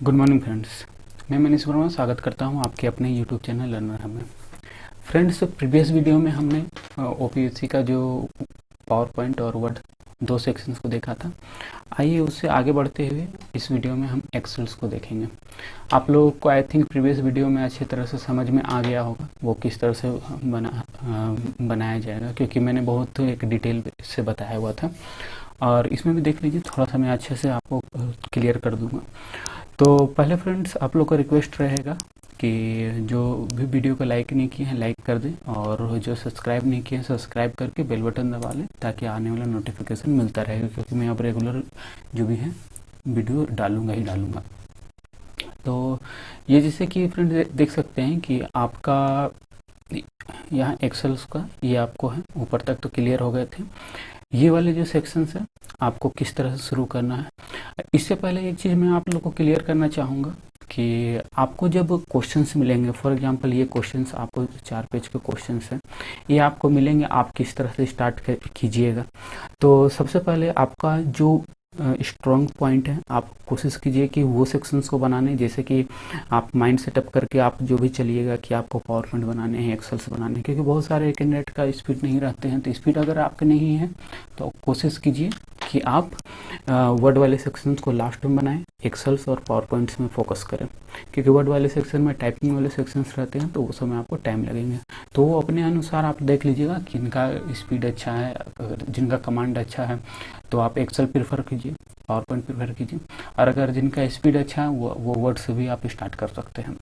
Good morning friends, मैं मनीष वर्मा स्वागत करता हूं आपके अपने यूट्यूब चैनल लर्नर हब में। फ्रेंड्स, प्रीवियस वीडियो में हमने ओपीएससी का जो पावर पॉइंट और वर्ड दो सेक्शंस को देखा था। आइए उससे आगे बढ़ते हुए इस वीडियो में हम एक्सेल्स को देखेंगे। आप लोगों को आई थिंक प्रीवियस वीडियो में अच्छी तरह से समझ में आ गया होगा वो किस तरह से बनाया जाएगा, क्योंकि मैंने बहुत एक डिटेल से बताया हुआ था। और इसमें भी देख लीजिए, थोड़ा सा मैं अच्छे से आपको क्लियर कर दूंगा। तो पहले फ्रेंड्स, आप लोग का रिक्वेस्ट रहेगा कि जो भी वीडियो को लाइक नहीं किए हैं लाइक कर दें, और जो सब्सक्राइब नहीं किए हैं सब्सक्राइब करके बेल बटन दबा लें, ताकि आने वाला नोटिफिकेशन मिलता रहेगा, क्योंकि मैं अब रेगुलर जो भी है वीडियो डालूंगा ही डालूंगा। तो ये जैसे कि फ्रेंड्स देख सकते हैं कि आपका यहाँ एक्सेल्स का ये आपको है, ऊपर तक तो क्लियर हो गए थे। ये वाले जो सेक्शंस है आपको किस तरह से शुरू करना है। इससे पहले एक चीज़ मैं आप लोगों को क्लियर करना चाहूँगा कि आपको जब क्वेश्चंस मिलेंगे, फॉर एग्जांपल ये क्वेश्चंस आपको 4 पेज के क्वेश्चंस हैं, ये आपको मिलेंगे, आप किस तरह से स्टार्ट कीजिएगा। तो सबसे पहले आपका जो स्ट्रॉन्ग पॉइंट है, आप कोशिश कीजिए कि वो सेक्शंस को बनाने, जैसे कि आप माइंड सेटअप करके आप जो भी चलिएगा कि आपको पावर पॉइंट बनाने हैं, एक्सेल्स बनाने हैं, क्योंकि बहुत सारे कैंडिडेट का स्पीड नहीं रहते हैं। तो स्पीड अगर आपके नहीं है तो कोशिश कीजिए कि आप वर्ड वाले सेक्शंस को लास्ट में बनाएं, एक्सेल्स और पावर पॉइंट्स में फोकस करें, क्योंकि वर्ड वाले सेक्शन में टाइपिंग वाले सेक्शंस रहते हैं तो उस समय आपको टाइम लगेंगे। तो वो अपने अनुसार आप देख लीजिएगा कि इनका स्पीड अच्छा है, जिनका कमांड अच्छा है तो आप एक्सेल प्रेफर कीजिए, पावर पॉइंट प्रेफर कीजिए, और अगर जिनका स्पीड अच्छा है वो वर्ड से भी आप स्टार्ट कर सकते हैं।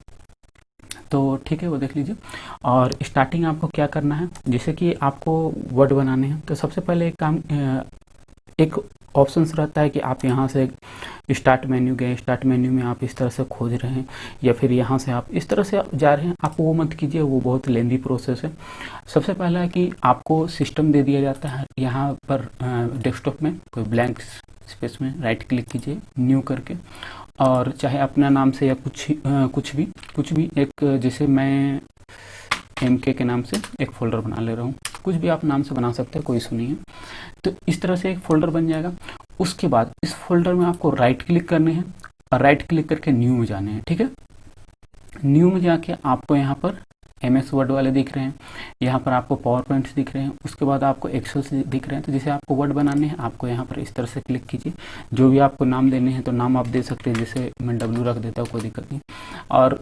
तो ठीक है, वो देख लीजिए। और स्टार्टिंग आपको क्या करना है, जैसे कि आपको वर्ड बनाने हैं तो सबसे पहले एक ऑप्शंस रहता है कि आप यहाँ से स्टार्ट मेन्यू गए, स्टार्ट मेन्यू में आप इस तरह से खोज रहे हैं, या फिर यहाँ से आप इस तरह से जा रहे हैं। आप वो मत कीजिए, वो बहुत लेंदी प्रोसेस है। सबसे पहला है कि आपको सिस्टम दे दिया जाता है यहाँ पर डेस्कटॉप में, कोई ब्लैंक स्पेस में राइट क्लिक कीजिए न्यू करके, और चाहे अपना नाम से या कुछ भी एक, जैसे मैं MK के नाम से एक फोल्डर बना ले रहा हूँ, कुछ भी आप नाम से बना सकते हैं, कोई इशू नहीं है। तो इस तरह से एक फोल्डर बन जाएगा। उसके बाद इस फोल्डर में आपको राइट क्लिक करने हैं, और राइट क्लिक करके न्यू में जाने हैं। ठीक है, न्यू में जाके आपको यहाँ पर MS वर्ड वाले दिख रहे हैं, यहाँ पर आपको पावर पॉइंट्स दिख रहे हैं, उसके बाद आपको एक्सेल्स दिख रहे हैं। तो जैसे आपको वर्ड बनाने हैं, आपको यहाँ पर इस तरह से क्लिक कीजिए। जो भी आपको नाम देने हैं तो नाम आप दे सकते हैं, जैसे मैं W रख देता हूँ, कोई दिक्कत नहीं। और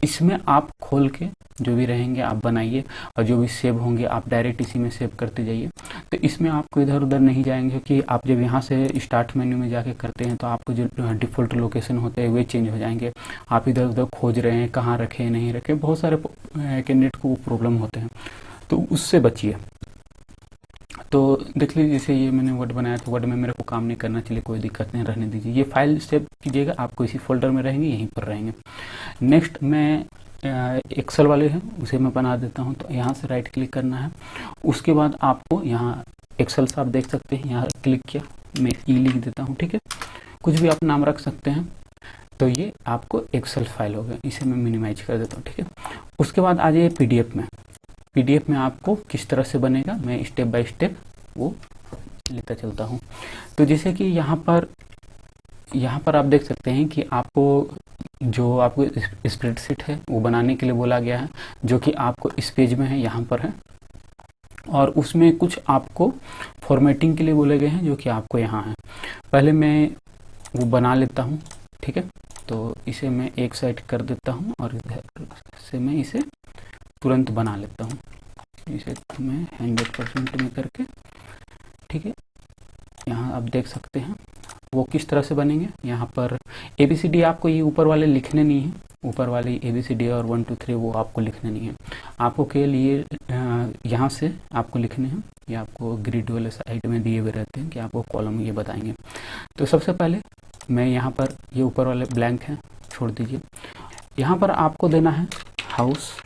इसमें आप खोल के जो भी रहेंगे आप बनाइए, और जो भी सेव होंगे आप डायरेक्ट इसी में सेव करते जाइए। तो इसमें आपको इधर उधर नहीं जाएंगे, क्योंकि आप जब यहाँ से स्टार्ट मेन्यू में जाके करते हैं तो आपको जो डिफ़ॉल्ट लोकेशन होते हैं वे चेंज हो जाएंगे। आप इधर उधर खोज रहे हैं, कहाँ रखे नहीं रखे, बहुत सारे कैंडिडेट को प्रॉब्लम होते हैं, तो उससे बचिए। तो देख लीजिए, जैसे ये मैंने वर्ड बनाया था, वर्ड में मेरे को काम नहीं करना, चलिए कोई दिक्कत नहीं, रहने दीजिए। ये फाइल सेव कीजिएगा, आपको इसी फोल्डर में रहेंगे, यहीं पर रहेंगे। नेक्स्ट मैं एक्सेल वाले हैं उसे मैं बना देता हूं। तो यहाँ से राइट क्लिक करना है, उसके बाद आपको यहाँ एक्सेल्स आप देख सकते हैं, यहाँ क्लिक किया, मैं ई लिख देता हूँ। ठीक है, कुछ भी आप नाम रख सकते हैं। तो ये आपको एक्सेल फाइल हो गया, इसे मैं मिनिमाइज कर देता हूँ। ठीक है, उसके बाद आ जाइए PDF में। PDF में आपको किस तरह से बनेगा मैं स्टेप बाय स्टेप वो लेता चलता हूँ। तो जैसे कि यहाँ पर आप देख सकते हैं कि आपको जो आपको स्प्रेडशीट है वो बनाने के लिए बोला गया है, जो कि आपको इस पेज में है, यहाँ पर है। और उसमें कुछ आपको फॉर्मेटिंग के लिए बोले गए हैं, जो कि आपको यहाँ है। पहले मैं वो बना लेता हूँ। ठीक है, तो इसे मैं एक साइड कर देता हूँ, और इधर से मैं इसे तुरंत बना लेता हूँ। इसे मैं 100% में करके, ठीक है, यहाँ आप देख सकते हैं वो किस तरह से बनेंगे। यहाँ पर ABCD आपको ये ऊपर वाले लिखने नहीं है, ऊपर वाले ABCD और 1 2 3 वो आपको लिखने नहीं है। आपको केवल ये यहाँ से आपको लिखने हैं, ये आपको ग्रिड वाले साइड में दिए हुए रहते हैं कि आपको कॉलम ये बताएंगे। तो सबसे पहले मैं यहाँ पर ये ऊपर वाले ब्लैंक हैं, छोड़ दीजिए। यहाँ पर आपको देना है हाउस,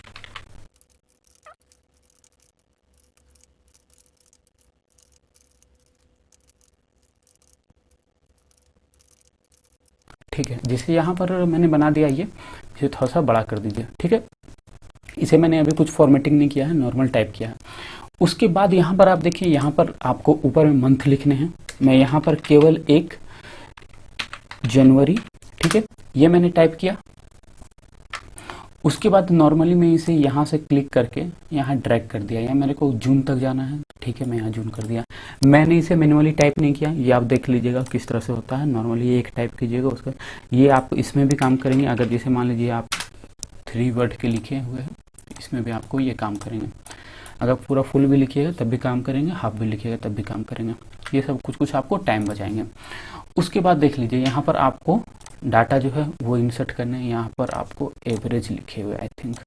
ठीक है। जैसे यहाँ पर मैंने बना दिया, ये इसे थोड़ा सा बड़ा कर दीजिए। ठीक है, इसे मैंने अभी कुछ फॉर्मेटिंग नहीं किया है, नॉर्मल टाइप किया है। उसके बाद यहाँ पर आप देखिए, यहाँ पर आपको ऊपर में मंथ लिखने हैं। मैं यहाँ पर केवल 1 जनवरी, ठीक है, ये मैंने टाइप किया। उसके बाद नॉर्मली मैं इसे यहाँ से क्लिक करके यहाँ ड्रैग कर दिया, या मेरे को जून तक जाना है, ठीक है, मैं यहाँ जून कर दिया। मैंने इसे मैन्युअली टाइप नहीं किया, ये आप देख लीजिएगा किस तरह से होता है। नॉर्मली ये एक टाइप कीजिएगा, उसका ये आप इसमें भी काम करेंगे। अगर जैसे मान लीजिए आप 3 वर्ड के लिखे हुए हैं, इसमें भी आपको ये काम करेंगे। अगर पूरा फुल भी लिखिएगा तब भी काम करेंगे, हाफ भी लिखिएगा तब भी काम करेंगे। ये सब कुछ कुछ आपको टाइम बचाएंगे। उसके बाद देख लीजिए यहाँ पर आपको डाटा जो है वो इंसर्ट करने हैं। यहाँ पर आपको एवरेज लिखे हुए आई थिंक,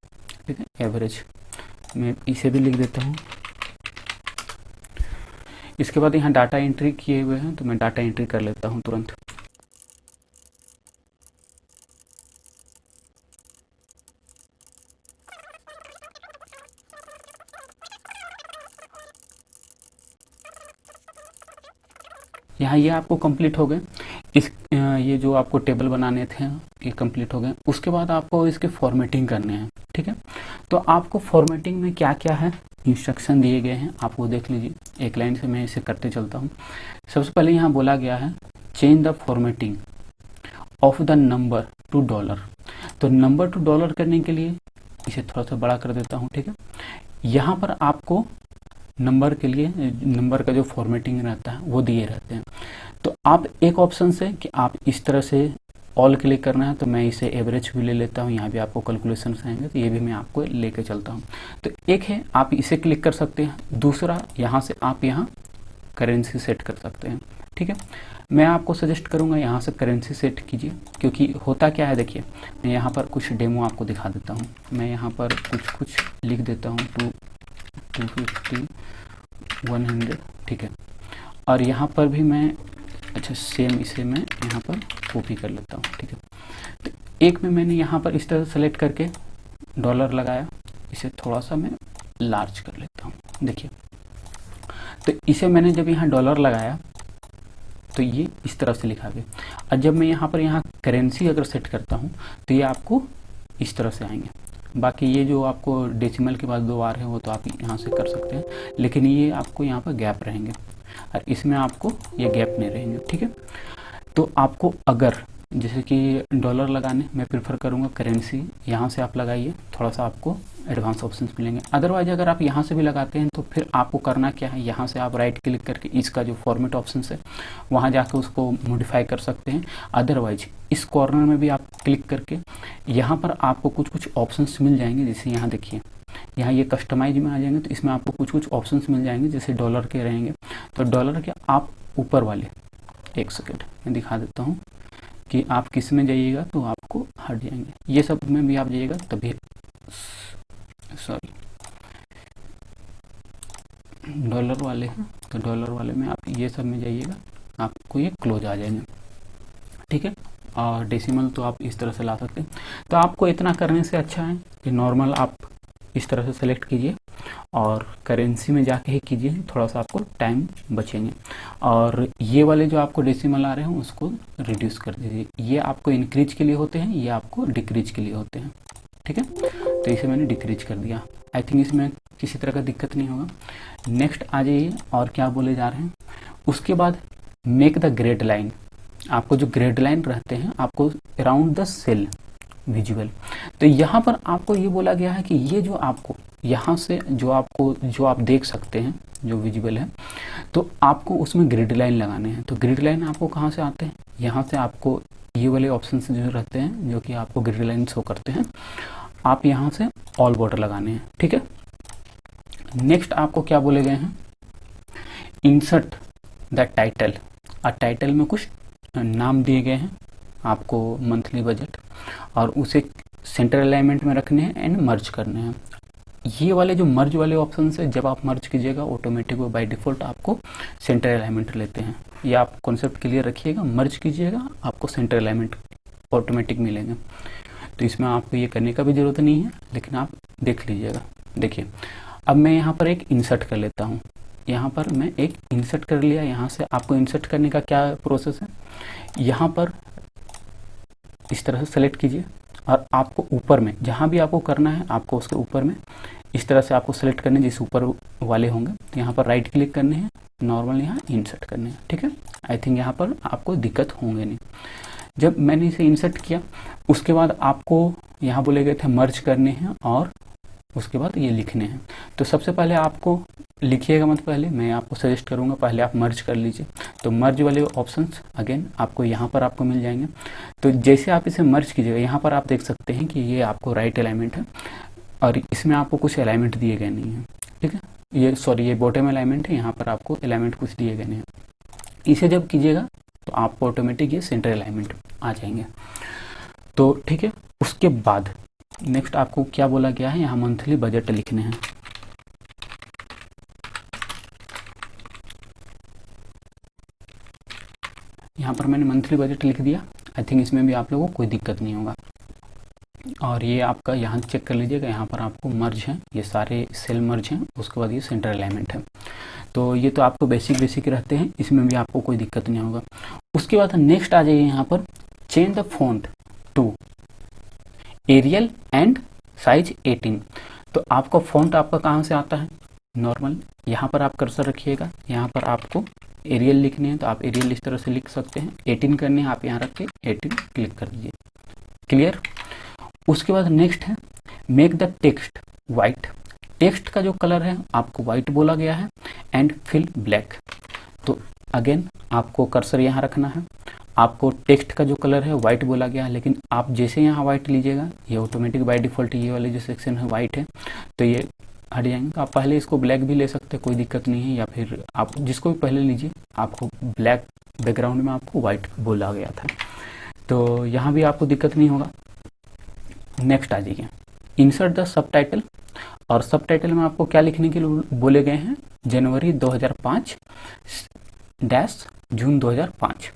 ठीक है, एवरेज। मैं इसे भी लिख देता हूँ। इसके बाद यहाँ डाटा एंट्री किए हुए हैं, तो मैं डाटा एंट्री कर लेता हूँ तुरंत। यहाँ ये आपको कंप्लीट हो गए। ये जो आपको टेबल बनाने थे ये कंप्लीट हो गए। उसके बाद आपको इसके फॉर्मेटिंग करने हैं, ठीक है। तो आपको फॉर्मेटिंग में क्या क्या है इंस्ट्रक्शन दिए गए हैं, आप वो देख लीजिए। एक लाइन से मैं इसे करते चलता हूँ। सबसे पहले यहाँ बोला गया है change the formatting of the number two dollar. तो नंबर टू डॉलर करने के लिए इसे थोड़ा सा बड़ा कर देता हूँ, ठीक है। यहाँ पर आपको नंबर के लिए नंबर का जो फॉर्मेटिंग रहता है वो दिए रहते हैं। तो आप एक ऑप्शन से कि आप इस तरह से ऑल क्लिक करना है, तो मैं इसे एवरेज भी ले लेता हूँ। यहाँ भी आपको कैलकुलेशन आएंगे, तो ये भी मैं आपको लेके चलता हूँ। तो एक है आप इसे क्लिक कर सकते हैं, दूसरा यहाँ से आप यहाँ करेंसी सेट कर सकते हैं, ठीक है। मैं आपको सजेस्ट करूँगा यहाँ से करेंसी सेट कीजिए, क्योंकि होता क्या है देखिए, मैं यहाँ पर कुछ डेमो आपको दिखा देता हूँ। मैं यहाँ पर कुछ लिख देता हूँ 250 100, ठीक है। और यहाँ पर भी मैं अच्छा सेम इसे मैं यहाँ पर कॉपी कर लेता हूँ, ठीक है। तो एक में मैंने यहाँ पर इस तरह सेलेक्ट करके डॉलर लगाया, इसे थोड़ा सा मैं लार्ज कर लेता हूँ, देखिए। तो इसे मैंने जब यहाँ डॉलर लगाया तो ये इस तरह से लिखा गया। और जब मैं यहाँ करेंसी अगर सेट करता हूँ तो ये आपको इस तरह से आएंगे। बाकी ये जो आपको डेसिमल के बाद 2 बार है वो तो आप यहाँ से कर सकते हैं, लेकिन ये आपको यहाँ पर गैप रहेंगे और इसमें आपको ये गैप नहीं रहेंगे, ठीक है। तो आपको अगर जैसे कि डॉलर लगाने मैं प्रेफर करूँगा करेंसी, यहाँ से आप लगाइए, थोड़ा सा आपको एडवांस ऑप्शंस मिलेंगे। अदरवाइज अगर आप यहाँ से भी लगाते हैं तो फिर आपको करना क्या है, यहाँ से आप राइट क्लिक करके इसका जो फॉर्मेट ऑप्शन है वहाँ जाकर उसको मॉडिफाई कर सकते हैं। अदरवाइज इस कॉर्नर में भी आप क्लिक करके यहाँ पर आपको कुछ कुछ ऑप्शंस मिल जाएंगे। जैसे यहाँ देखिए, यहाँ ये कस्टमाइज में आ जाएंगे, तो इसमें आपको कुछ कुछ ऑप्शंस मिल जाएंगे। जैसे डॉलर के रहेंगे, तो डॉलर के आप ऊपर वाले, एक सेकेंड मैं दिखा देता हूँ कि आप किस में जाइएगा तो आपको हट जाएंगे। ये सब में भी आप जाइएगा तभी, सॉरी डॉलर वाले हैं, तो डॉलर वाले में आप ये सब में जाइएगा, आपको ये क्लोज आ जाएंगे, ठीक है। और डेसिमल तो आप इस तरह से ला सकते हैं। तो आपको इतना करने से अच्छा है कि नॉर्मल आप इस तरह से सेलेक्ट कीजिए और करेंसी में जाके ही कीजिए, थोड़ा सा आपको टाइम बचेंगे। और ये वाले जो आपको डेसिमल आ रहे हैं उसको रिड्यूस कर दीजिए। ये आपको इंक्रीज के लिए होते हैं, ये आपको डिक्रीज के लिए होते हैं, ठीक है। तो इसे मैंने डिक्रीज कर दिया। आई थिंक इसमें किसी तरह का दिक्कत नहीं होगा। नेक्स्ट आ जाइए, और क्या बोले जा रहे हैं। उसके बाद मेक द ग्रेड लाइन। आपको जो ग्रेड लाइन रहते हैं आपको अराउंड द सेल विजुअल। तो यहाँ पर आपको ये बोला गया है कि ये जो आपको यहाँ से जो आप देख सकते हैं जो विजुअल है, तो आपको उसमें ग्रिड लाइन लगाने हैं। तो ग्रिड लाइन आपको कहाँ से आते हैं, यहाँ से आपको ये वाले ऑप्शन जो रहते हैं जो कि आपको ग्रिड लाइन शो करते हैं, आप यहाँ से ऑल बॉर्डर लगाने हैं, ठीक है। नेक्स्ट आपको क्या बोले गए हैं, इंसर्ट द टाइटल। और टाइटल में कुछ नाम दिए गए हैं आपको, मंथली बजट, और उसे सेंटर अलाइनमेंट में रखने हैं एंड मर्ज करने हैं। ये वाले जो मर्ज वाले ऑप्शन है, जब आप मर्ज कीजिएगा ऑटोमेटिक वो बाय डिफ़ॉल्ट आपको सेंटर अलाइनमेंट लेते हैं। ये आप कॉन्सेप्ट क्लियर रखिएगा, मर्ज कीजिएगा आपको सेंटर अलाइनमेंट ऑटोमेटिक मिलेंगे। तो इसमें आपको ये करने का भी ज़रूरत नहीं है, लेकिन आप देख लीजिएगा। देखिए अब मैं यहाँ पर एक इंसर्ट कर लेता हूँ। यहाँ पर मैं एक इंसर्ट कर लिया। यहाँ से आपको इंसर्ट करने का क्या प्रोसेस है, यहाँ पर इस तरह से सेलेक्ट कीजिए और आपको ऊपर में जहाँ भी आपको करना है आपको उसके ऊपर में इस तरह से आपको सेलेक्ट करने जिस ऊपर वाले होंगे, तो यहाँ पर राइट क्लिक करने हैं, नॉर्मल यहाँ इंसर्ट करने हैं, ठीक है। आई थिंक यहाँ पर आपको दिक्कत होंगे नहीं। जब मैंने इसे इंसर्ट किया उसके बाद आपको यहाँ बोले गए थे मर्ज करने हैं और उसके बाद ये लिखने हैं। तो सबसे पहले आपको लिखिएगा मत, पहले मैं आपको सजेस्ट करूँगा पहले आप मर्ज कर लीजिए। तो मर्ज वाले ऑप्शंस अगेन आपको यहाँ पर आपको मिल जाएंगे। तो जैसे आप इसे मर्ज कीजिएगा यहाँ पर आप देख सकते हैं कि ये आपको राइट अलाइनमेंट है और इसमें आपको कुछ अलाइनमेंट दिए गए नहीं है, ठीक है। ये बॉटम अलाइनमेंट है, यहाँ पर आपको अलाइनमेंट कुछ दिए गए नहीं है। इसे जब कीजिएगा तो आपको ऑटोमेटिक ये सेंटर अलाइनमेंट आ जाएंगे। तो ठीक है, उसके बाद नेक्स्ट आपको क्या बोला गया है, यहाँ मंथली बजट लिखने हैं। यहाँ पर मैंने मंथली बजट लिख दिया। आई थिंक इसमें भी आप लोगों को कोई दिक्कत नहीं होगा। और ये आपका यहाँ चेक कर लीजिएगा, यहाँ पर आपको मर्ज है, ये सारे सेल मर्ज हैं, उसके बाद ये सेंटर अलाइनमेंट है। तो ये तो आपको बेसिक रहते हैं, इसमें भी आपको कोई दिक्कत नहीं होगा। उसके बाद नेक्स्ट आ जाइए यहाँ पर change the font to Arial and size 18। तो आपका फॉन्ट आपका कहाँ से आता है, नॉर्मल यहाँ पर आप कर्सर रखिएगा, यहाँ पर आपको एरियल लिखने हैं तो आप एरियल इस तरह से लिख सकते हैं। 18 करने हैं, आप यहाँ रख के 18 क्लिक कर दीजिए, क्लियर। उसके बाद नेक्स्ट है make the text white. Text का जो कलर है आपको वाइट बोला गया है एंड फिल ब्लैक। तो अगेन आपको कर्सर यहाँ रखना है, आपको टेक्स्ट का जो कलर है वाइट बोला गया है, लेकिन आप जैसे यहाँ वाइट लीजिएगा ये ऑटोमेटिक बाय डिफ़ॉल्ट ये वाले जो सेक्शन है वाइट है तो ये हट जाएंगे। तो आप पहले इसको ब्लैक भी ले सकते हैं, कोई दिक्कत नहीं है, या फिर आप जिसको भी पहले लीजिए, आपको ब्लैक बैकग्राउंड में आपको वाइट बोला गया था, तो यहाँ भी आपको दिक्कत नहीं होगा। नेक्स्ट आ जाइए इंसर्ट द सबटाइटल। और सबटाइटल में आपको क्या लिखने के लिए बोले गए हैं, जनवरी 2005 जून 2005।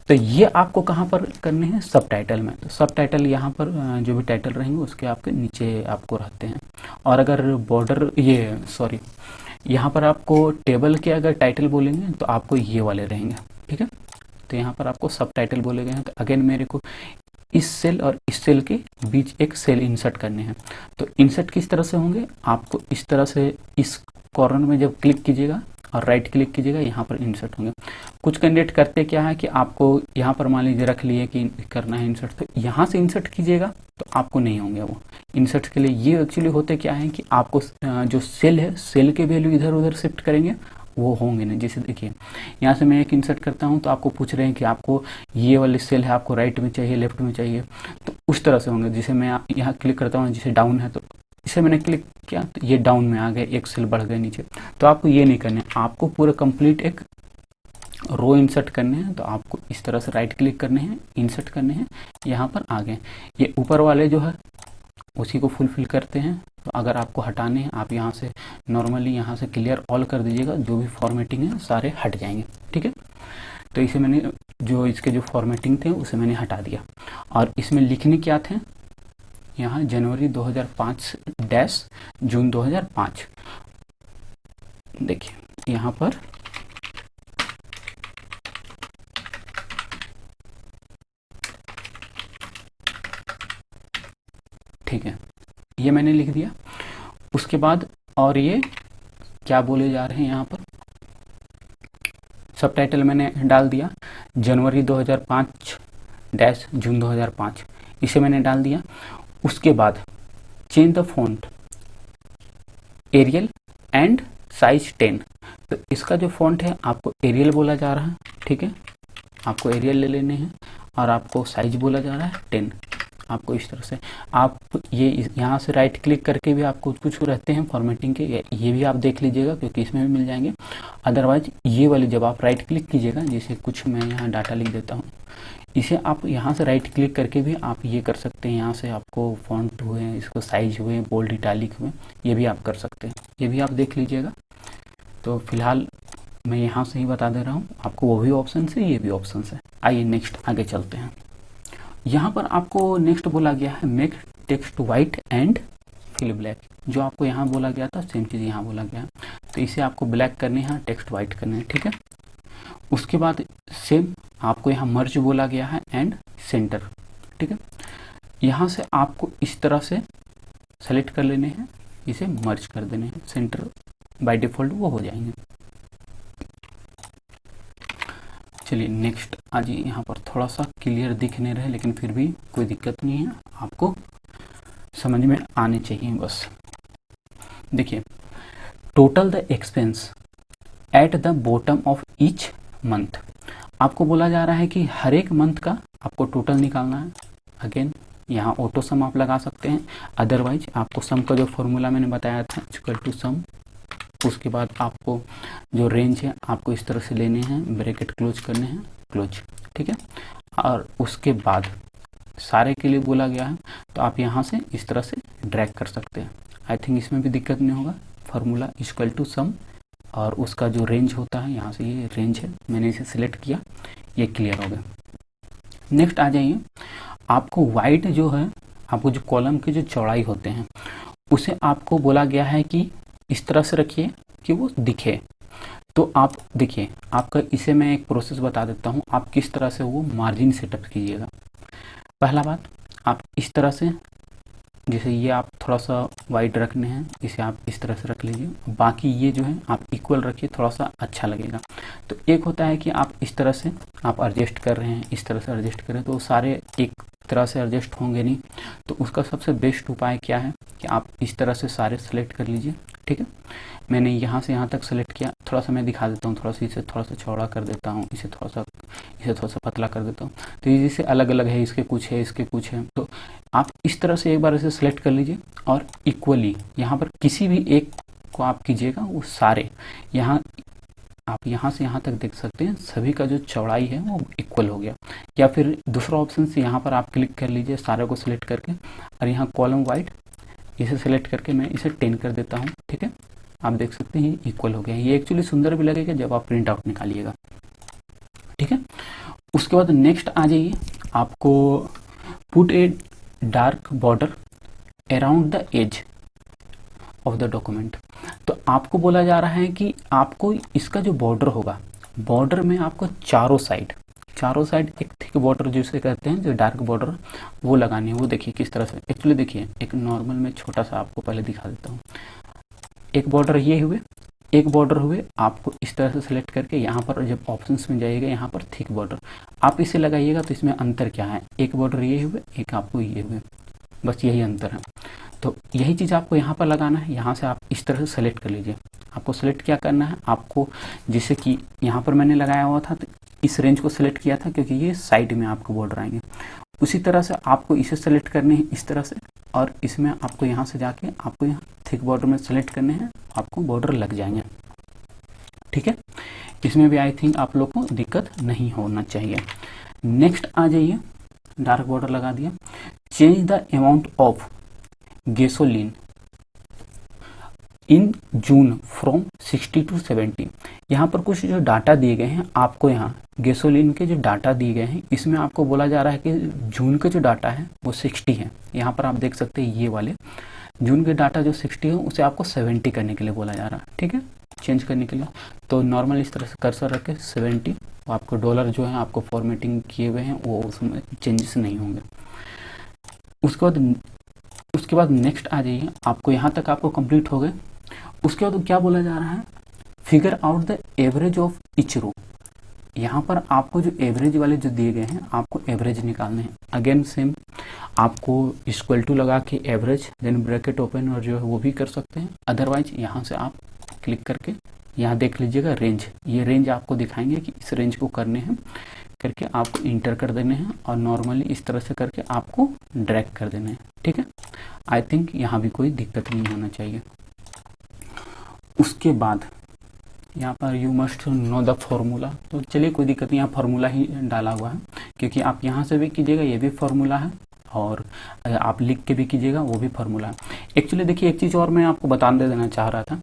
तो ये आपको कहाँ पर करने हैं, सब टाइटल में। तो सब टाइटल यहाँ पर जो भी टाइटल रहेंगे उसके आपके नीचे आपको रहते हैं। और अगर बॉर्डर यहाँ पर आपको टेबल के अगर टाइटल बोलेंगे तो आपको ये वाले रहेंगे, ठीक है। तो यहाँ पर आपको सब टाइटल बोले गए हैं। तो अगेन मेरे को इस सेल और इस सेल के बीच एक सेल इंसर्ट करने हैं। तो इंसर्ट किस तरह से होंगे, आपको इस तरह से इस कॉर्नर में जब क्लिक कीजिएगा और राइट क्लिक कीजिएगा यहाँ पर इंसर्ट होंगे। कुछ कैंडिडेट करते क्या है कि आपको यहाँ पर मान लीजिए रख लिए कि करना है इंसर्ट, तो यहाँ से इंसर्ट कीजिएगा तो आपको नहीं होंगे वो इंसर्ट के लिए। ये एक्चुअली होते क्या है कि आपको जो सेल है सेल के वैल्यू इधर उधर शिफ्ट करेंगे, वो होंगे नहीं। जैसे देखिए यहाँ से मैं एक इंसर्ट करता हूँ तो आपको पूछ रहे हैं कि आपको ये वाली सेल है आपको राइट में चाहिए लेफ्ट में चाहिए, तो उस तरह से होंगे। जैसे मैं यहाँ क्लिक करता हूँ, जैसे डाउन है तो इसे मैंने क्लिक किया तो ये डाउन में आ गए, एक सेल बढ़ गए नीचे। तो आपको ये नहीं करना है, आपको पूरा कंप्लीट एक रो इंसर्ट करने हैं। तो आपको इस तरह से राइट क्लिक करने हैं, इंसर्ट करने हैं, यहाँ पर आ गए। ये ऊपर वाले जो है उसी को फुलफिल करते हैं। तो अगर आपको हटाने हैं आप यहाँ से नॉर्मली यहाँ से क्लियर ऑल कर दीजिएगा, जो भी फॉर्मेटिंग है सारे हट जाएंगे, ठीक है। तो इसे मैंने जो इसके जो फॉर्मेटिंग थे उसे मैंने हटा दिया। और इसमें लिखने क्या थे, यहाँ जनवरी 2005 जून 2005। देखिए यहाँ पर ठीक है, ये मैंने लिख दिया। उसके बाद और ये क्या बोले जा रहे हैं, यहाँ पर सबटाइटल मैंने डाल दिया जनवरी 2005 जून 2005, इसे मैंने डाल दिया। उसके बाद change the font Arial and size 10। तो इसका जो फॉन्ट है आपको एरियल बोला जा रहा है, ठीक है, आपको एरियल ले लेने हैं। और आपको साइज बोला जा रहा है 10। आपको इस तरह से आप ये यहाँ से राइट क्लिक करके भी आपको कुछ रहते हैं फॉर्मेटिंग के, ये भी आप देख लीजिएगा क्योंकि इसमें भी मिल जाएंगे। अदरवाइज ये वाली जब आप राइट क्लिक कीजिएगा, जैसे कुछ मैं यहाँ डाटा लिख देता हूँ, इसे आप यहाँ से राइट क्लिक करके भी आप ये कर सकते हैं। यहाँ से आपको फॉन्ट हुए, इसको साइज हुए, बोल्ड इटालिक हुए, ये भी आप कर सकते हैं, ये भी आप देख लीजिएगा। तो फिलहाल मैं यहाँ से ही बता दे रहा हूँ आपको, वो भी ऑप्शन है ये भी ऑप्शन है। आइए नेक्स्ट आगे चलते हैं। यहाँ पर आपको नेक्स्ट बोला गया है make text white and fill black. जो आपको यहाँ बोला गया था सेम चीज़ यहाँ बोला गया है। तो इसे आपको ब्लैक करने हैं, टेक्स्ट वाइट करने हैं, ठीक है। उसके बाद सेम आपको यहाँ मर्ज बोला गया है एंड सेंटर, ठीक है। यहाँ से आपको इस तरह से सेलेक्ट कर लेने हैं, इसे मर्ज कर देने हैं, सेंटर बाय डिफ़ॉल्ट वो हो जाएंगे। चलिए नेक्स्ट आज यहाँ पर थोड़ा सा क्लियर दिख नहीं रहे, लेकिन फिर भी कोई दिक्कत नहीं है, आपको समझ में आने चाहिए बस। देखिए, total the expense at the bottom of each month. आपको बोला जा रहा है कि हर एक मंथ का आपको टोटल निकालना है। अगेन यहाँ ऑटो सम आप लगा सकते हैं, अदरवाइज आपको सम का जो फॉर्मूला मैंने बताया था इक्वल टू सम, उसके बाद आपको जो रेंज है आपको इस तरह से लेने हैं, ब्रैकेट क्लोज करने हैं, क्लोज, ठीक है। और उसके बाद सारे के लिए बोला गया है तो आप यहाँ से इस तरह से ड्रैग कर सकते हैं। आई थिंक इसमें भी दिक्कत नहीं होगा। फार्मूला इक्वल टू सम और उसका जो रेंज होता है, यहाँ से ये रेंज है, मैंने इसे सिलेक्ट किया, ये क्लियर हो गया। नेक्स्ट आ जाइए, आपको वाइड जो है, आपको जो कॉलम के जो चौड़ाई होते हैं उसे आपको बोला गया है कि इस तरह से रखिए कि वो दिखे। तो आप देखिए, आपका इसे मैं एक प्रोसेस बता देता हूँ, आप किस तरह से वो मार्जिन सेटअप कीजिएगा। पहला बात, आप इस तरह से, जैसे ये आप थोड़ा सा वाइड रखने हैं, इसे आप इस तरह से रख लीजिए, बाकी ये जो है आप इक्वल रखिए, थोड़ा सा अच्छा लगेगा। तो एक होता है कि आप इस तरह से आप एडजस्ट कर रहे हैं, इस तरह से एडजस्ट करें तो सारे एक तरह से एडजस्ट होंगे नहीं। तो उसका सबसे बेस्ट उपाय क्या है कि आप इस तरह से सारे सेलेक्ट कर लीजिए, ठीक है। मैंने यहाँ से यहाँ तक सेलेक्ट किया, थोड़ा सा मैं दिखा देता हूँ, थोड़ा सा इसे थोड़ा सा चौड़ा कर देता हूँ, इसे थोड़ा सा पतला कर देता हूँ। तो ये जैसे अलग अलग है, इसके कुछ है, इसके कुछ है, तो आप इस तरह से एक बार इसे सेलेक्ट कर लीजिए और इक्वली यहाँ पर किसी भी एक को आप कीजिएगा, वो सारे यहाँ आप यहाँ से यहाँ तक देख सकते हैं, सभी का जो चौड़ाई है वो इक्वल हो गया। या फिर दूसरा ऑप्शन से यहाँ पर आप क्लिक कर लीजिए सारे को सिलेक्ट करके, और यहाँ कॉलम वाइड इसे सिलेक्ट करके मैं इसे 10 कर देता हूँ, ठीक है। आप देख सकते हैं इक्वल हो गया। ये एक्चुअली सुंदर भी लगेगा जब आप प्रिंट आउट निकालिएगा, ठीक है। उसके बाद नेक्स्ट आ जाइए, आपको put a dark border around the edge of the document. तो आपको बोला जा रहा है कि आपको इसका जो बॉर्डर होगा, बॉर्डर में आपको चारों साइड एक थिक बॉर्डर जिसे कहते हैं, जो डार्क बॉर्डर, वो लगानी है। वो देखिए किस तरह से, एक्चुअली देखिए एक नॉर्मल में छोटा सा आपको पहले दिखा देता हूँ। एक बॉर्डर ये हुए, एक बॉर्डर हुए, आपको इस तरह से सेलेक्ट करके यहाँ पर जब ऑप्शंस में जाइएगा, यहाँ पर थिक बॉर्डर आप इसे लगाइएगा। तो इसमें अंतर क्या है, एक बॉर्डर ये हुए, एक आपको ये हुए, बस यही अंतर है। तो यही चीज़ आपको यहाँ पर लगाना है। यहाँ से आप इस तरह से सेलेक्ट कर लीजिए। आपको सेलेक्ट क्या करना है, आपको जैसे कि यहाँ पर मैंने लगाया हुआ था तो इस रेंज को सिलेक्ट किया था क्योंकि ये साइड में आपको बॉर्डर आएंगे। उसी तरह से आपको इसे सेलेक्ट करने हैं इस तरह से, और इसमें आपको यहाँ से जाके आपको यहाँ थिक बॉर्डर में सेलेक्ट करने हैं, आपको बॉर्डर लग जाएंगे, ठीक है। इसमें भी आई थिंक आप लोग को दिक्कत नहीं होना चाहिए। नेक्स्ट आ जाइए, डार्क बॉर्डर लगा दिया। Change the amount of gasoline in June from 60 to 70। यहाँ पर कुछ जो डाटा दिए गए हैं आपको, यहाँ गैसोलीन के जो डाटा दिए गए हैं इसमें आपको बोला जा रहा है कि जून का जो डाटा है वो 60 है। यहाँ पर आप देख सकते हैं ये वाले जून के डाटा जो 60 है उसे आपको 70 करने के लिए बोला जा रहा है, ठीक है, चेंज करने के लिए। तो नॉर्मल इस तरह से कर्सर रख के 70, आपको डॉलर जो है आपको फॉर्मेटिंग किए हुए हैं वो उसमें चेंजेस नहीं होंगे। उसके बाद नेक्स्ट आ जाइए, आपको यहाँ तक आपको कंप्लीट हो गए। उसके बाद क्या बोला जा रहा है, figure out the average of each row. यहाँ पर आपको जो एवरेज वाले जो दिए गए हैं आपको एवरेज निकालने हैं। अगेन सेम, आपको इक्वल टू लगा के एवरेज, देन ब्रैकेट ओपन और जो है वो भी कर सकते हैं। अदरवाइज यहाँ से आप क्लिक करके यहाँ देख लीजिएगा रेंज, ये रेंज आपको दिखाएंगे कि इस रेंज को करने हैं, करके आपको इंटर कर देने हैं और नॉर्मली इस तरह से करके आपको ड्रैग कर देने हैं, ठीक है। आई थिंक यहाँ भी कोई दिक्कत नहीं होना चाहिए। उसके बाद यहाँ पर you must know the formula, तो चलिए कोई दिक्कत नहीं, यहाँ फार्मूला ही डाला हुआ है क्योंकि आप यहाँ से भी कीजिएगा ये भी फार्मूला है, और आप लिख के भी कीजिएगा वो भी फार्मूला है। एक्चुअली देखिए एक चीज़ और मैं आपको बता देना चाह रहा था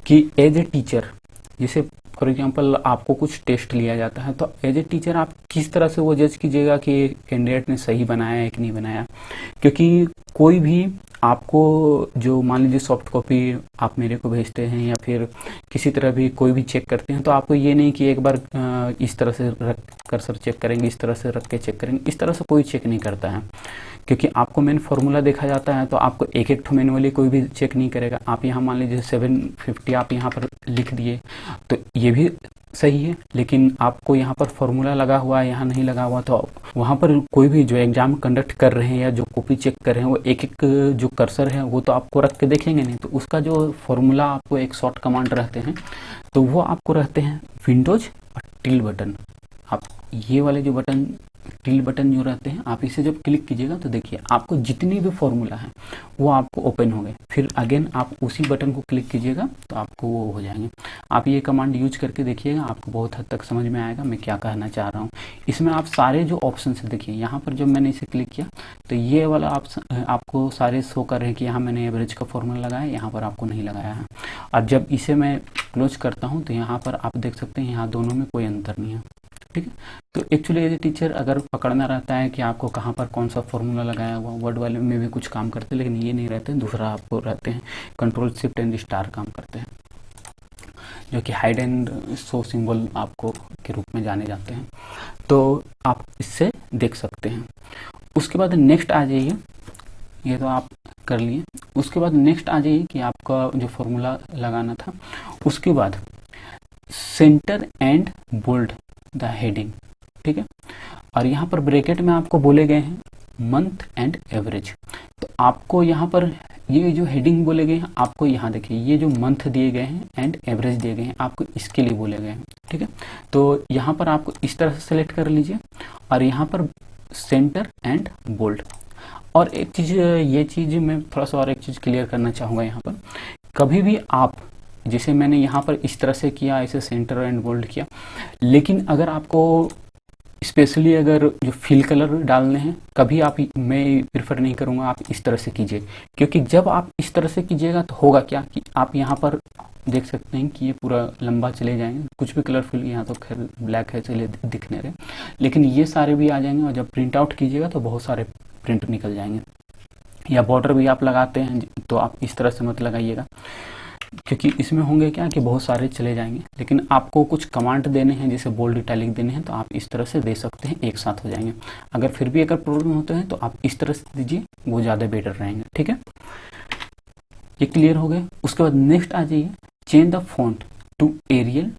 कि एज ए टीचर, जैसे फॉर एग्जांपल आपको कुछ टेस्ट लिया जाता है, तो एज ए टीचर आप किस तरह से वो जज कीजिएगा कि कैंडिडेट ने सही बनाया है कि नहीं बनाया। क्योंकि कोई भी आपको जो मान लीजिए सॉफ्ट कॉपी आप मेरे को भेजते हैं या फिर किसी तरह भी कोई भी चेक करते हैं, तो आपको ये नहीं कि एक बार इस तरह से रख कर्सर चेक करेंगे, इस तरह से रख के चेक करेंगे, इस तरह से कोई चेक नहीं करता है। क्योंकि आपको मेन फार्मूला देखा जाता है, तो आपको एक एक ठो मैनुअली कोई भी चेक नहीं करेगा। आप यहाँ मान लीजिए 750 आप यहाँ पर लिख दिए, तो ये भी सही है, लेकिन आपको यहाँ पर फॉर्मूला लगा हुआ है, यहाँ नहीं लगा हुआ, तो वहाँ पर कोई भी जो एग्जाम कंडक्ट कर रहे हैं या जो कॉपी चेक कर रहे हैं वो एक एक जो कर्सर है वो तो आपको रख के देखेंगे नहीं, तो उसका जो फॉर्मूला आपको एक शॉर्ट कमांड रहते हैं तो वो आपको रहते हैं विंडोज और टिल बटन। आप ये वाले जो बटन टिल बटन जो रहते हैं आप इसे जब क्लिक कीजिएगा तो देखिए आपको जितनी भी फॉर्मूला है वो आपको ओपन हो गए, फिर अगेन आप उसी बटन को क्लिक कीजिएगा तो आपको वो हो जाएंगे। आप ये कमांड यूज करके देखिएगा, आपको बहुत हद तक समझ में आएगा मैं क्या कहना चाह रहा हूँ। इसमें आप सारे जो ऑप्शन है देखिए, यहाँ पर जब मैंने इसे क्लिक किया तो ये वाला ऑप्शन आपको सारे शो कर रहे हैं कि यहाँ मैंने एवरेज का फॉर्मूला लगाया, यहाँ पर आपको नहीं लगाया है। और जब इसे मैं क्लोज करता हूँ तो यहाँ पर आप देख सकते हैं यहाँ दोनों में कोई अंतर नहीं है, ठीक है। तो एक्चुअली एज ए टीचर अगर पकड़ना रहता है कि आपको कहाँ पर कौन सा फॉर्मूला लगाया हुआ, वर्ड वाले में भी कुछ काम करते हैं लेकिन ये नहीं रहते, दूसरा आपको रहते हैं कंट्रोल शिफ्ट एंड स्टार काम करते हैं, जो कि हाइड एंड शो सिंबल आपको के रूप में जाने जाते हैं। तो आप इससे देख सकते हैं। उसके बाद नेक्स्ट आ जाइए, ये तो आप कर लिए। उसके बाद नेक्स्ट आ जाइए कि आपका जो फॉर्मूला लगाना था, उसके बाद centre and bold the heading, ठीक है। और यहाँ पर ब्रैकेट में आपको बोले गए हैं मंथ एंड एवरेज, तो आपको यहाँ पर ये जो हेडिंग बोले गए हैं आपको यहाँ देखिए ये जो मंथ दिए गए हैं एंड एवरेज दिए गए हैं आपको इसके लिए बोले गए हैं, ठीक है। तो यहाँ पर आपको इस तरह से सेलेक्ट कर लीजिए और यहाँ पर सेंटर एंड बोल्ड। और एक चीज़, ये चीज़ मैं थोड़ा सा और एक चीज़ क्लियर करना चाहूँगा यहाँ पर, कभी भी आप जैसे मैंने यहाँ पर इस तरह से किया, ऐसे सेंटर एंड बोल्ड किया, लेकिन अगर आपको स्पेशली अगर जो फिल कलर डालने हैं कभी आप, मैं प्रेफर नहीं करूँगा आप इस तरह से कीजिए, क्योंकि जब आप इस तरह से कीजिएगा तो होगा क्या कि आप यहाँ पर देख सकते हैं कि ये पूरा लंबा चले जाएंगे, कुछ भी कलरफुल, यहाँ तो खैर ब्लैक है चलिए दिखने रहे, लेकिन ये सारे भी आ जाएंगे और जब प्रिंट आउट कीजिएगा तो बहुत सारे प्रिंट निकल जाएंगे। या बॉर्डर भी आप लगाते हैं तो आप इस तरह से मत लगाइएगा, क्योंकि इसमें होंगे क्या कि बहुत सारे चले जाएंगे, लेकिन आपको कुछ कमांड देने हैं जैसे बोल्ड इटैलिक देने हैं तो आप इस तरह से दे सकते हैं, एक साथ हो जाएंगे। अगर फिर भी अगर प्रॉब्लम होता है तो आप इस तरह से दीजिए, वो ज़्यादा बेटर रहेंगे, ठीक है। ये क्लियर हो गए। उसके बाद नेक्स्ट आ जाइए, change the font to Arial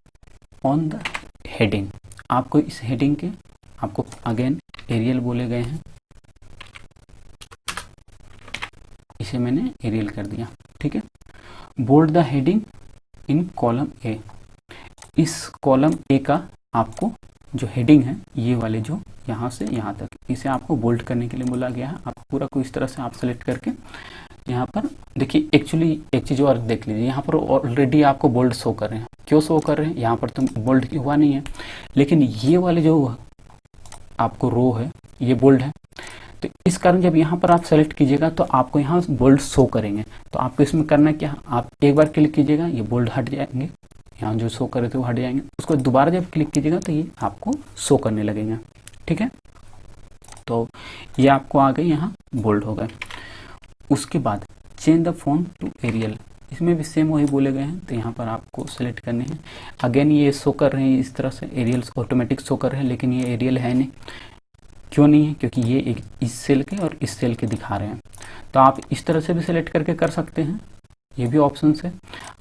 on the heading. आपको इस हेडिंग के आपको अगेन एरियल बोले गए हैं, इसे मैंने एरियल कर दिया, ठीक है। Bold the heading in column A, इस कॉलम ए का आपको जो हेडिंग है ये वाले जो यहाँ से यहाँ तक, इसे आपको बोल्ड करने के लिए बोला गया है। आप पूरा को इस तरह से आप सेलेक्ट करके यहाँ पर देखिए, एक्चुअली एक चीज़ और देख लीजिए, यहाँ पर ऑलरेडी आपको बोल्ड शो कर रहे हैं। क्यों शो कर रहे हैं? यहाँ पर तो बोल्ड हुआ नहीं है, लेकिन ये वाले जो आपको रो है ये बोल्ड है, तो इस कारण जब यहाँ पर आप सेलेक्ट कीजिएगा तो आपको यहाँ बोल्ड शो करेंगे। तो आपको इसमें करना क्या, आप एक बार क्लिक कीजिएगा ये बोल्ड हट जाएंगे, यहाँ जो शो कर रहे थे वो हट जाएंगे। उसको दोबारा जब क्लिक कीजिएगा तो ये आपको शो करने लगेंगे, ठीक है। तो ये आपको आ गए यहाँ बोल्ड हो गए। उसके बाद change the font to Arial, इसमें भी सेम वही बोले गए हैं, तो यहाँ पर आपको सेलेक्ट करने हैं। अगेन ये शो कर रहे हैं इस तरह से, एरियल ऑटोमेटिक शो कर रहे हैं, लेकिन ये एरियल है नहीं। क्यों नहीं है? क्योंकि ये एक इस सेल के और इस सेल के दिखा रहे हैं। तो आप इस तरह से भी सिलेक्ट करके कर सकते हैं, ये भी ऑप्शन है।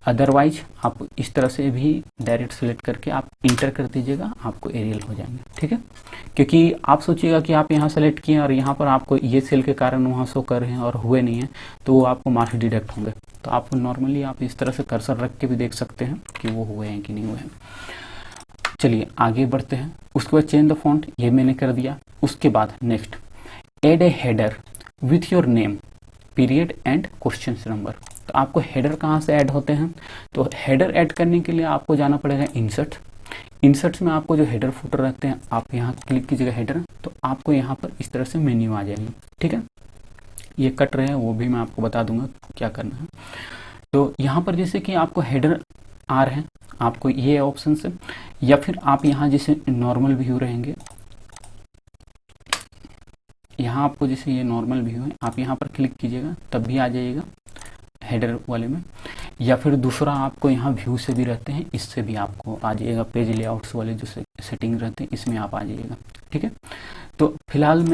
अदरवाइज आप इस तरह से भी डायरेक्ट सिलेक्ट करके आप इंटर कर दीजिएगा, आपको एरियल हो जाएंगे, ठीक है। क्योंकि आप सोचिएगा कि आप यहाँ सेलेक्ट किए और यहाँ पर आपको ये सेल के कारण वहाँ शो कर रहे हैं और हुए नहीं है, तो वो आपको मार्क्स डिडक्ट होंगे। तो आप नॉर्मली आप इस तरह से कर्सर रख के भी देख सकते हैं कि वो हुए हैं कि नहीं हुए हैं। चलिए आगे बढ़ते हैं। उसके बाद चेंज द फॉन्ट, ये मैंने कर दिया। उसके बाद next add a header with your name, period and question number. तो आपको हेडर कहाँ से ऐड होते हैं? तो हेडर ऐड करने के लिए आपको जाना पड़ेगा इंसर्ट। इंसर्ट्स में आपको जो हेडर फुटर रहते हैं, आप यहाँ क्लिक कीजिएगा हेडर, तो आपको यहाँ पर इस तरह से मेन्यू आ जाएंगे, ठीक है। ये कट रहे हैं वो भी मैं आपको बता दूंगा क्या करना है। तो यहाँ पर जैसे कि आपको हेडर आ रहे हैं, आपको ये ऑप्शन से, या फिर आप यहाँ जैसे नॉर्मल व्यू रहेंगे, यहाँ आपको जैसे ये नॉर्मल व्यू है, आप यहाँ पर क्लिक कीजिएगा तब भी आ जाइएगा हेडर वाले में, या फिर दूसरा आपको यहाँ व्यू से भी रहते हैं, इससे भी आपको आ जाइएगा। पेज लेआउट्स वाले जो सेटिंग रहते हैं इसमें आप आ जाइएगा, ठीक है। तो फिलहाल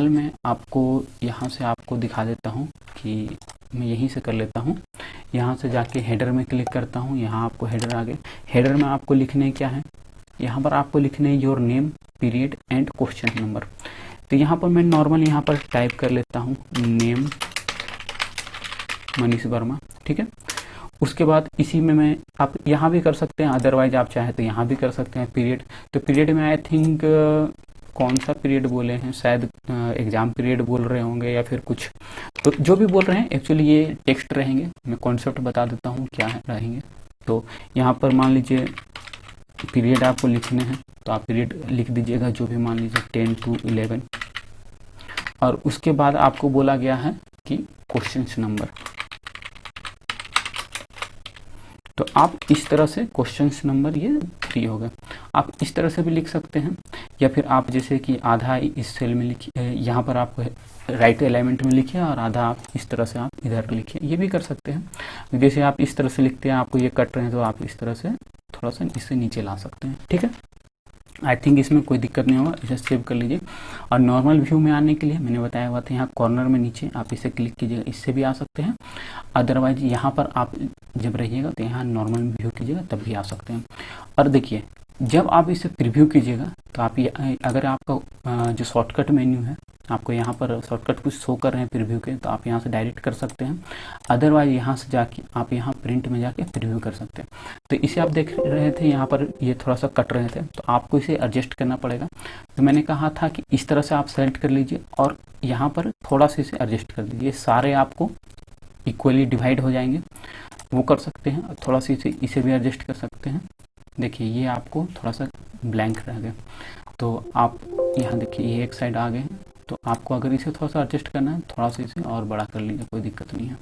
मैं आपको यहाँ से आपको दिखा देता हूँ कि मैं यहीं से कर लेता हूँ। यहाँ से जाके हेडर में क्लिक करता हूँ, यहाँ आपको हेडर आ गए। हेडर में आपको लिखने क्या है, यहाँ पर आपको लिखने your name period and question number. तो यहाँ पर मैं नॉर्मल यहाँ पर टाइप कर लेता हूँ नेम मनीष वर्मा, ठीक है। उसके बाद इसी में मैं, आप यहाँ भी कर सकते हैं, अदरवाइज आप चाहे तो यहाँ भी कर सकते हैं पीरियड। तो पीरियड में आई थिंक कौन सा पीरियड बोले हैं, शायद एग्ज़ाम पीरियड बोल रहे होंगे या फिर कुछ, तो जो भी बोल रहे हैं एक्चुअली ये टेक्स्ट रहेंगे। मैं कॉन्सेप्ट बता देता हूँ क्या है रहेंगे। तो यहाँ पर मान लीजिए पीरियड आपको लिखने हैं, तो आप पीरियड लिख दीजिएगा जो भी, मान लीजिए 10 to 11। और उसके बाद आपको बोला गया है कि क्वेश्चन नंबर, तो आप इस तरह से क्वेश्चन नंबर ये 3 हो गए। आप इस तरह से भी लिख सकते हैं, या फिर आप जैसे कि आधा इस सेल में लिखिए, यहाँ पर आप राइट अलाइनमेंट में लिखिए और आधा आप इस तरह से आप इधर लिखिए, ये भी कर सकते हैं। जैसे आप इस तरह से लिखते हैं, आपको ये कट रहे हैं, तो आप इस तरह से थोड़ा सा इससे नीचे ला सकते हैं, ठीक है। आई थिंक इसमें कोई दिक्कत नहीं होगा, इसे सेव कर लीजिए। और नॉर्मल व्यू में आने के लिए मैंने बताया हुआ था, यहाँ कॉर्नर में नीचे आप इसे क्लिक कीजिएगा, इससे भी आ सकते हैं। अदरवाइज यहाँ पर आप जब रहिएगा तो यहाँ नॉर्मल व्यू कीजिएगा, तब भी आ सकते हैं। और देखिए जब आप इसे प्रीव्यू कीजिएगा तो आप अगर आपका जो शॉर्टकट मेन्यू है, आपको यहाँ पर शॉर्टकट कुछ शो कर रहे हैं प्रीव्यू के, तो आप यहाँ से डायरेक्ट कर सकते हैं। अदरवाइज यहाँ से जाके आप यहाँ प्रिंट में जाके प्रीव्यू कर सकते हैं। तो इसे आप देख रहे थे, यहाँ पर ये थोड़ा सा कट रहे थे, तो आपको इसे एडजस्ट करना पड़ेगा। तो मैंने कहा था कि इस तरह से आप सेलेक्ट कर लीजिए और यहाँ पर थोड़ा सा इसे एडजस्ट कर दीजिए, सारे आपको इक्वली डिवाइड हो जाएंगे, वो कर सकते हैं। थोड़ा सा इसे भी एडजस्ट कर सकते हैं। देखिए ये आपको थोड़ा सा ब्लैंक रह गया, तो आप यहाँ देखिए ये एक साइड आ गए हैं। तो आपको अगर इसे थोड़ा सा एडजस्ट करना है, थोड़ा सा इसे और बड़ा कर लीजिए, कोई दिक्कत नहीं है।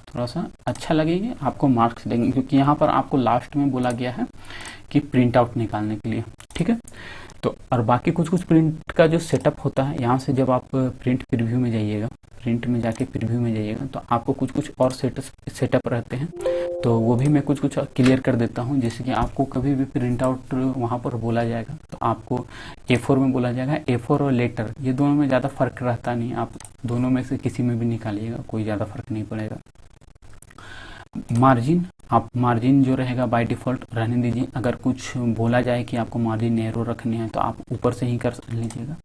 थोड़ा सा अच्छा लगेगा, आपको मार्क्स देंगे, क्योंकि यहाँ पर आपको लास्ट में बोला गया है कि प्रिंट आउट निकालने के लिए, ठीक है। तो और बाकी कुछ प्रिंट का जो सेटअप होता है, यहाँ से जब आप प्रिंट प्रीव्यू में जाइएगा, प्रिंट में जाके प्रीव्यू में जाइएगा, तो आपको कुछ और सेटअप रहते हैं। तो वो भी मैं कुछ क्लियर कर देता हूँ। जैसे कि आपको कभी भी प्रिंट आउट वहाँ पर बोला जाएगा, तो आपको A4 में बोला जाएगा। A4 और लेटर ये दोनों में ज़्यादा फ़र्क रहता नहीं, आप दोनों में से किसी में भी निकालिएगा, कोई ज़्यादा फ़र्क नहीं पड़ेगा। मार्जिन, आप मार्जिन जो रहेगा बाय डिफ़ॉल्ट रहने दीजिए। अगर कुछ बोला जाए कि आपको मार्जिन नैरो रखने हैं, तो आप ऊपर से ही कर लीजिएगा।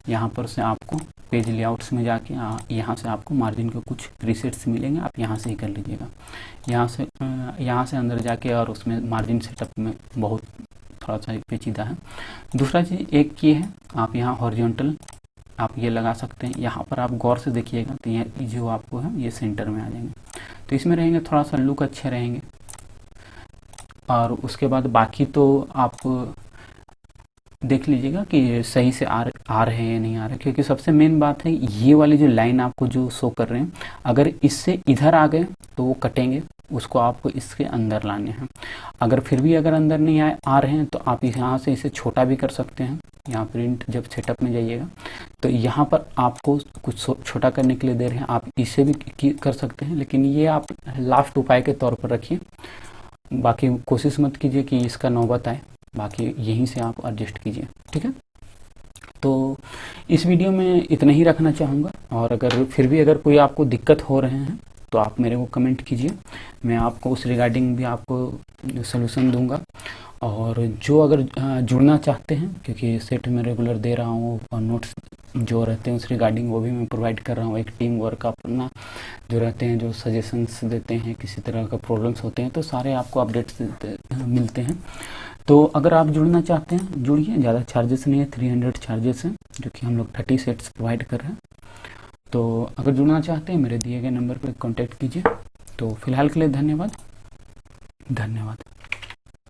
यहाँ पर से आपको पेज लेआउट्स में जाके यहाँ से आपको मार्जिन के कुछ प्रीसेट्स मिलेंगे, आप यहाँ से ही कर लीजिएगा। यहाँ से अंदर जाके, और उसमें मार्जिन सेटअप में बहुत थोड़ा सा पेचीदा है। दूसरा चीज़ एक ये है, आप यहाँ हॉरिजॉन्टल आप ये लगा सकते हैं। यहाँ पर आप गौर से देखिएगा तो ये जो आपको है ये सेंटर में आ जाएंगे, तो इसमें रहेंगे, थोड़ा सा लुक अच्छे रहेंगे। और उसके बाद बाकी तो आप देख लीजिएगा कि सही से आ रहे हैं या नहीं आ रहे, क्योंकि सबसे मेन बात है ये वाली जो लाइन आपको जो शो कर रहे हैं, अगर इससे इधर आ गए तो वो कटेंगे, उसको आपको इसके अंदर लाने हैं। अगर फिर भी अगर अंदर नहीं आ रहे हैं, तो आप यहाँ से इसे छोटा भी कर सकते हैं। यहाँ प्रिंट जब सेटअप में जाइएगा तो यहाँ पर आपको कुछ छोटा करने के लिए दे रहे हैं, आप इसे भी कर सकते हैं, लेकिन ये आप लास्ट उपाय के तौर पर रखिए। बाकी कोशिश मत कीजिए कि इसका नौबत आए, बाकी यहीं से आप एडजस्ट कीजिए, ठीक है। तो इस वीडियो में इतना ही रखना चाहूँगा, और अगर फिर भी अगर कोई आपको दिक्कत हो रहे हैं तो आप मेरे को कमेंट कीजिए, मैं आपको उस रिगार्डिंग भी आपको सलूशन दूंगा। और जो अगर जुड़ना चाहते हैं, क्योंकि सेट में रेगुलर दे रहा हूँ और नोट्स जो रहते हैं उस रिगार्डिंग वो भी मैं प्रोवाइड कर रहा हूँ। एक टीम वर्क अपना जो रहते हैं, जो सजेशंस देते हैं, किसी तरह का प्रॉब्लम्स होते हैं, तो सारे आपको अपडेट्स मिलते हैं। तो अगर आप जुड़ना चाहते हैं जुड़िए, ज़्यादा चार्जेस नहीं है, 300 चार्जेस हैं, जो कि हम लोग 30 सेट्स प्रोवाइड कर रहे हैं। तो अगर जुड़ना चाहते हैं मेरे दिए गए नंबर पर कॉन्टैक्ट कीजिए। तो फिलहाल के लिए धन्यवाद।